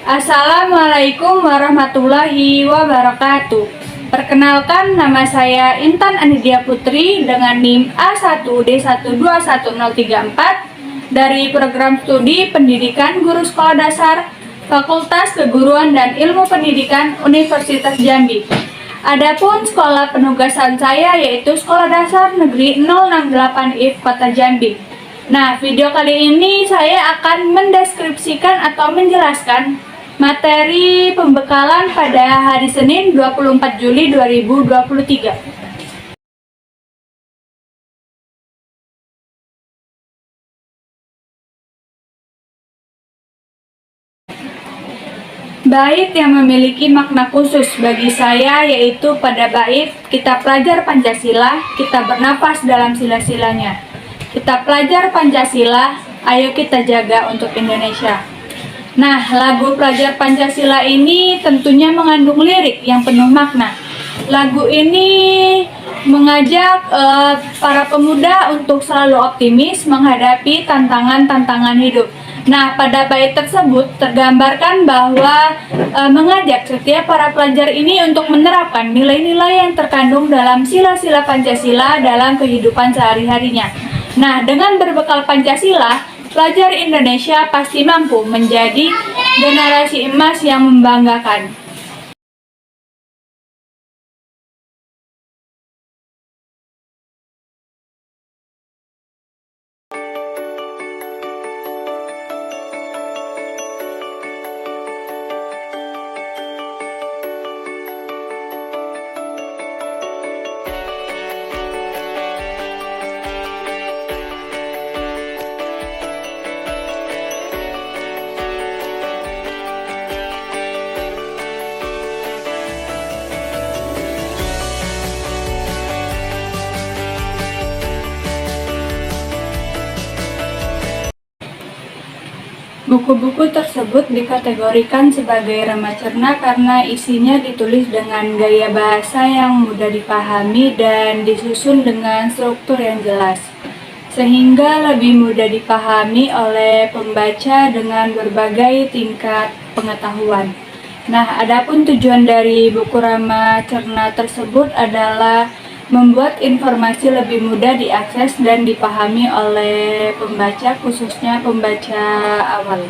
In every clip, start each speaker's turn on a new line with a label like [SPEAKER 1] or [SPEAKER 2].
[SPEAKER 1] Assalamualaikum warahmatullahi wabarakatuh. Perkenalkan, nama saya Intan Anidia Putri dengan NIM A1D121034 dari Program Studi Pendidikan Guru Sekolah Dasar Fakultas Keguruan dan Ilmu Pendidikan Universitas Jambi. Adapun sekolah penugasan saya yaitu Sekolah Dasar Negeri 068 IF Kota Jambi. Nah, video kali ini saya akan mendeskripsikan atau menjelaskan materi pembekalan pada hari Senin 24 Juli 2023. Bait yang memiliki makna khusus bagi saya yaitu pada bait kita pelajar Pancasila, kita bernapas dalam sila-silanya. Kita pelajar Pancasila, ayo kita jaga untuk Indonesia. Nah, lagu Pelajar Pancasila ini tentunya mengandung lirik yang penuh makna. Lagu ini mengajak para pemuda untuk selalu optimis menghadapi tantangan-tantangan hidup. Nah, pada bait tersebut tergambarkan bahwa mengajak setiap para pelajar ini untuk menerapkan nilai-nilai yang terkandung dalam sila-sila Pancasila dalam kehidupan sehari-harinya. Nah, dengan berbekal Pancasila, pelajar Indonesia pasti mampu menjadi generasi emas yang membanggakan. Buku-buku tersebut dikategorikan sebagai ramah cerna karena isinya ditulis dengan gaya bahasa yang mudah dipahami dan disusun dengan struktur yang jelas, sehingga lebih mudah dipahami oleh pembaca dengan berbagai tingkat pengetahuan. Nah, adapun tujuan dari buku ramah cerna tersebut adalah membuat informasi lebih mudah diakses dan dipahami oleh pembaca, khususnya pembaca awal.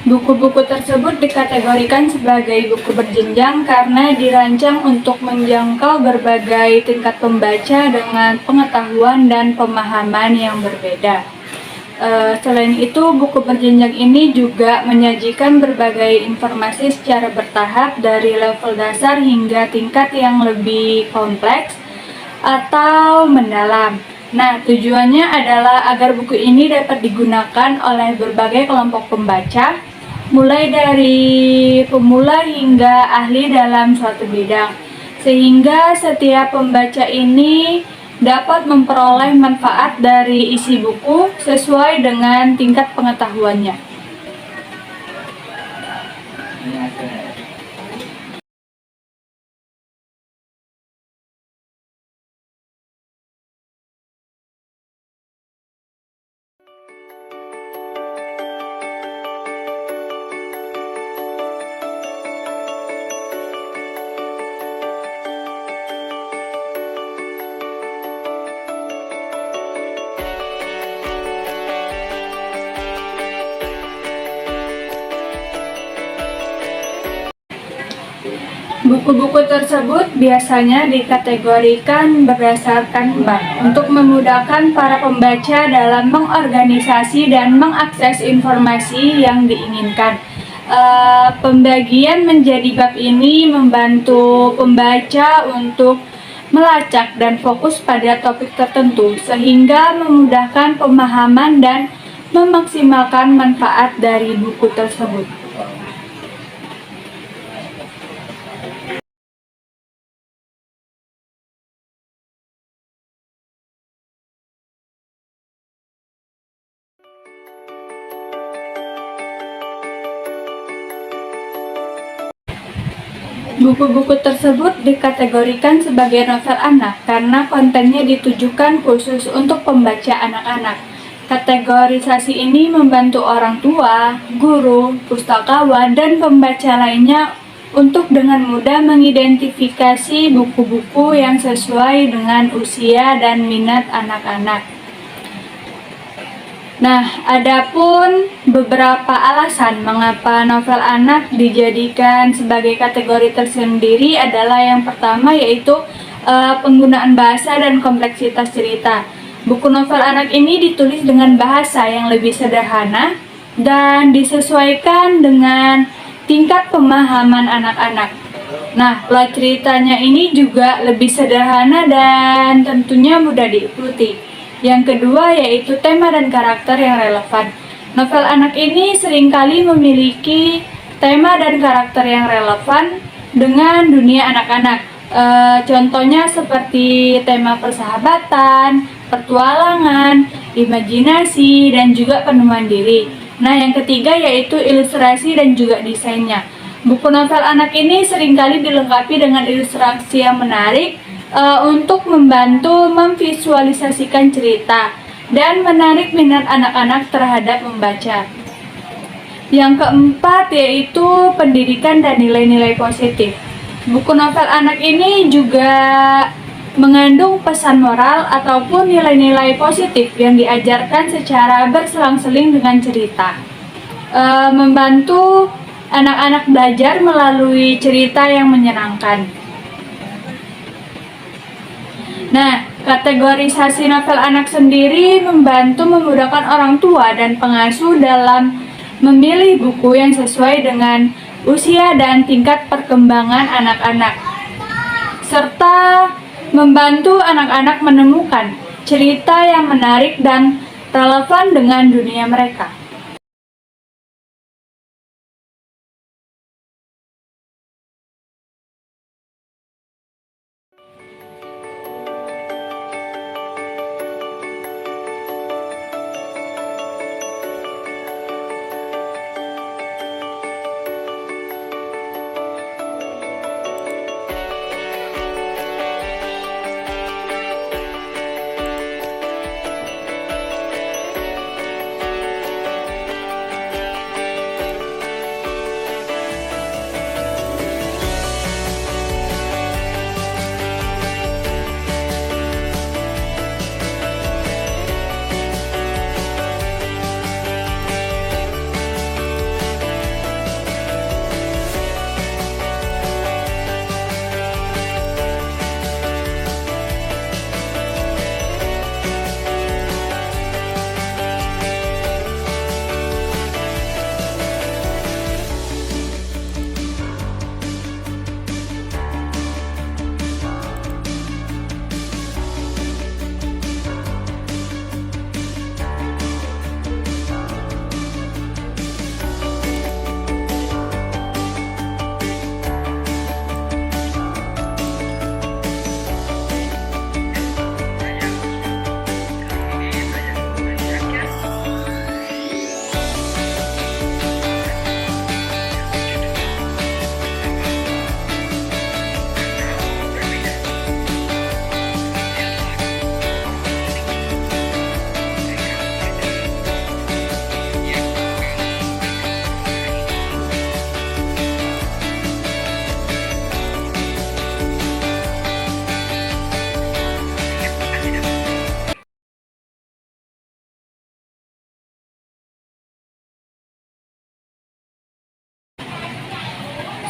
[SPEAKER 1] Buku-buku tersebut dikategorikan sebagai buku berjenjang karena dirancang untuk menjangkau berbagai tingkat pembaca dengan pengetahuan dan pemahaman yang berbeda. Selain itu, buku berjenjang ini juga menyajikan berbagai informasi secara bertahap dari level dasar hingga tingkat yang lebih kompleks atau mendalam. Nah, tujuannya adalah agar buku ini dapat digunakan oleh berbagai kelompok pembaca, mulai dari pemula hingga ahli dalam suatu bidang, sehingga setiap pembaca ini dapat memperoleh manfaat dari isi buku sesuai dengan tingkat pengetahuannya. Buku-buku tersebut biasanya dikategorikan berdasarkan bab untuk memudahkan para pembaca dalam mengorganisasi dan mengakses informasi yang diinginkan. Pembagian menjadi bab ini membantu pembaca untuk melacak dan fokus pada topik tertentu sehingga memudahkan pemahaman dan memaksimalkan manfaat dari buku tersebut. Buku-buku tersebut dikategorikan sebagai novel anak karena kontennya ditujukan khusus untuk pembaca anak-anak. Kategorisasi ini membantu orang tua, guru, pustakawan, dan pembaca lainnya untuk dengan mudah mengidentifikasi buku-buku yang sesuai dengan usia dan minat anak-anak. Nah, adapun beberapa alasan mengapa novel anak dijadikan sebagai kategori tersendiri adalah yang pertama yaitu penggunaan bahasa dan kompleksitas cerita. Buku novel anak ini ditulis dengan bahasa yang lebih sederhana dan disesuaikan dengan tingkat pemahaman anak-anak. Nah, plot ceritanya ini juga lebih sederhana dan tentunya mudah diikuti. Yang kedua yaitu tema dan karakter yang relevan. Novel anak ini seringkali memiliki tema dan karakter yang relevan dengan dunia anak-anak. Contohnya seperti tema persahabatan, petualangan, imajinasi, dan juga penemuan diri. Nah, yang ketiga yaitu ilustrasi dan juga desainnya. Buku novel anak ini seringkali dilengkapi dengan ilustrasi yang menarik untuk membantu memvisualisasikan cerita dan menarik minat anak-anak terhadap membaca. Yang keempat yaitu pendidikan dan nilai-nilai positif. Buku novel anak ini juga mengandung pesan moral ataupun nilai-nilai positif yang diajarkan secara berselang-seling dengan cerita. Membantu anak-anak belajar melalui cerita yang menyenangkan. Nah, kategorisasi novel anak sendiri membantu memudahkan orang tua dan pengasuh dalam memilih buku yang sesuai dengan usia dan tingkat perkembangan anak-anak, serta membantu anak-anak menemukan cerita yang menarik dan relevan dengan dunia mereka.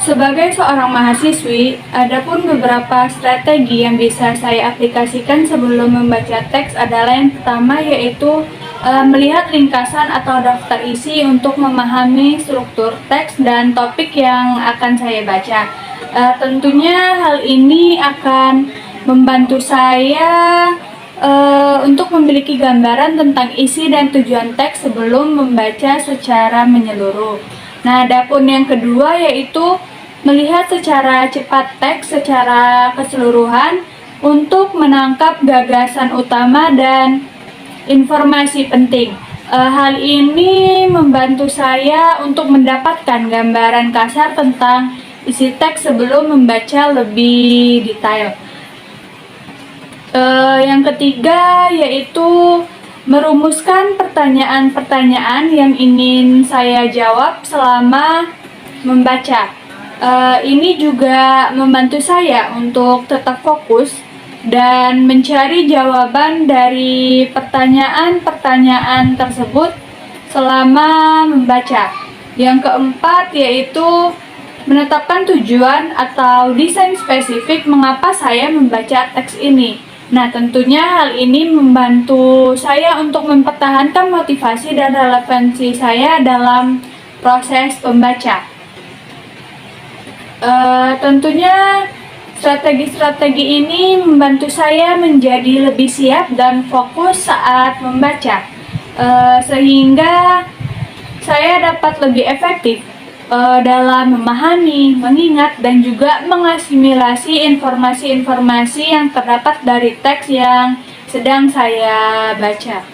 [SPEAKER 1] Sebagai seorang mahasiswi, ada pun beberapa strategi yang bisa saya aplikasikan sebelum membaca teks adalah yang pertama yaitu melihat ringkasan atau daftar isi untuk memahami struktur teks dan topik yang akan saya baca. Tentunya hal ini akan membantu saya untuk memiliki gambaran tentang isi dan tujuan teks sebelum membaca secara menyeluruh. Nah, adapun yang kedua yaitu melihat secara cepat teks secara keseluruhan untuk menangkap gagasan utama dan informasi penting. Hal ini membantu saya untuk mendapatkan gambaran kasar tentang isi teks sebelum membaca lebih detail. Yang ketiga yaitu merumuskan pertanyaan-pertanyaan yang ingin saya jawab selama membaca. Ini juga membantu saya untuk tetap fokus dan mencari jawaban dari pertanyaan-pertanyaan tersebut selama membaca. Yang keempat yaitu menetapkan tujuan atau desain spesifik mengapa saya membaca teks ini. Nah, tentunya hal ini membantu saya untuk mempertahankan motivasi dan relevansi saya dalam proses membaca. Tentunya strategi-strategi ini membantu saya menjadi lebih siap dan fokus saat membaca, sehingga saya dapat lebih efektif dalam memahami, mengingat, dan juga mengasimilasi informasi-informasi yang terdapat dari teks yang sedang saya baca.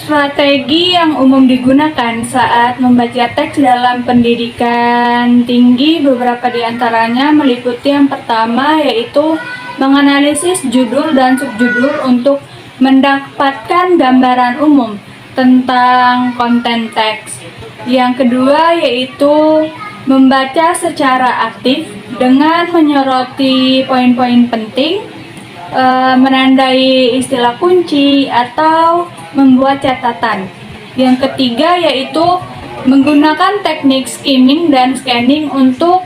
[SPEAKER 1] Strategi yang umum digunakan saat membaca teks dalam pendidikan tinggi, beberapa di antaranya meliputi yang pertama yaitu menganalisis judul dan subjudul untuk mendapatkan gambaran umum tentang konten teks. Yang kedua yaitu membaca secara aktif dengan menyoroti poin-poin penting, menandai istilah kunci atau membuat catatan. Yang ketiga yaitu menggunakan teknik skimming dan scanning untuk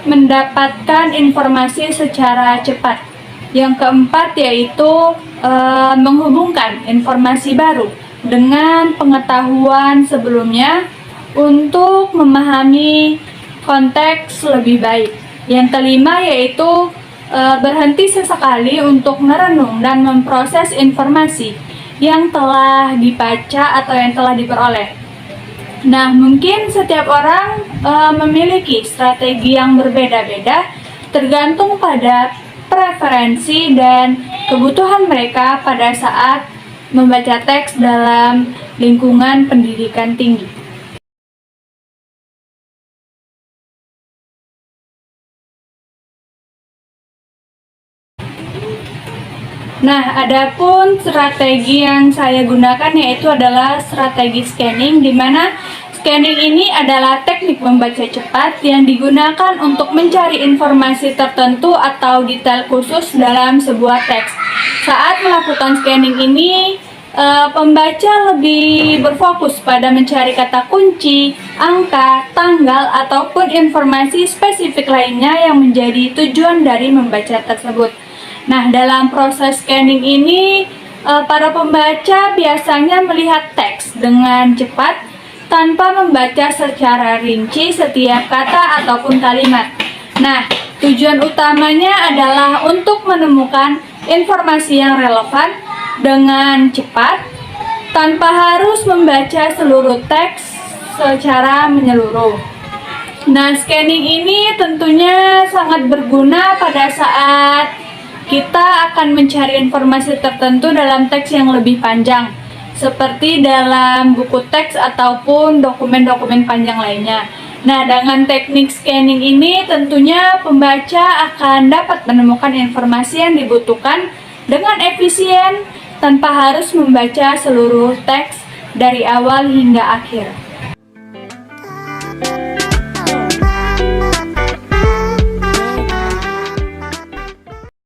[SPEAKER 1] mendapatkan informasi secara cepat. Yang keempat yaitu menghubungkan informasi baru dengan pengetahuan sebelumnya untuk memahami konteks lebih baik. Yang kelima yaitu berhenti sesekali untuk merenung dan memproses informasi yang telah dibaca atau yang telah diperoleh. Nah, mungkin setiap orang memiliki strategi yang berbeda-beda tergantung pada preferensi dan kebutuhan mereka pada saat membaca teks dalam lingkungan pendidikan tinggi. Nah, adapun strategi yang saya gunakan yaitu adalah strategi scanning, di mana scanning ini adalah teknik membaca cepat yang digunakan untuk mencari informasi tertentu atau detail khusus dalam sebuah teks. Saat melakukan scanning ini, pembaca lebih berfokus pada mencari kata kunci, angka, tanggal, ataupun informasi spesifik lainnya yang menjadi tujuan dari membaca tersebut. Nah, dalam proses scanning ini, para pembaca biasanya melihat teks dengan cepat tanpa membaca secara rinci setiap kata ataupun kalimat. Nah, tujuan utamanya adalah untuk menemukan informasi yang relevan dengan cepat tanpa harus membaca seluruh teks secara menyeluruh. Nah, scanning ini tentunya sangat berguna pada saat kita akan mencari informasi tertentu dalam teks yang lebih panjang, seperti dalam buku teks ataupun dokumen-dokumen panjang lainnya. Nah, dengan teknik scanning ini tentunya pembaca akan dapat menemukan informasi yang dibutuhkan dengan efisien tanpa harus membaca seluruh teks dari awal hingga akhir.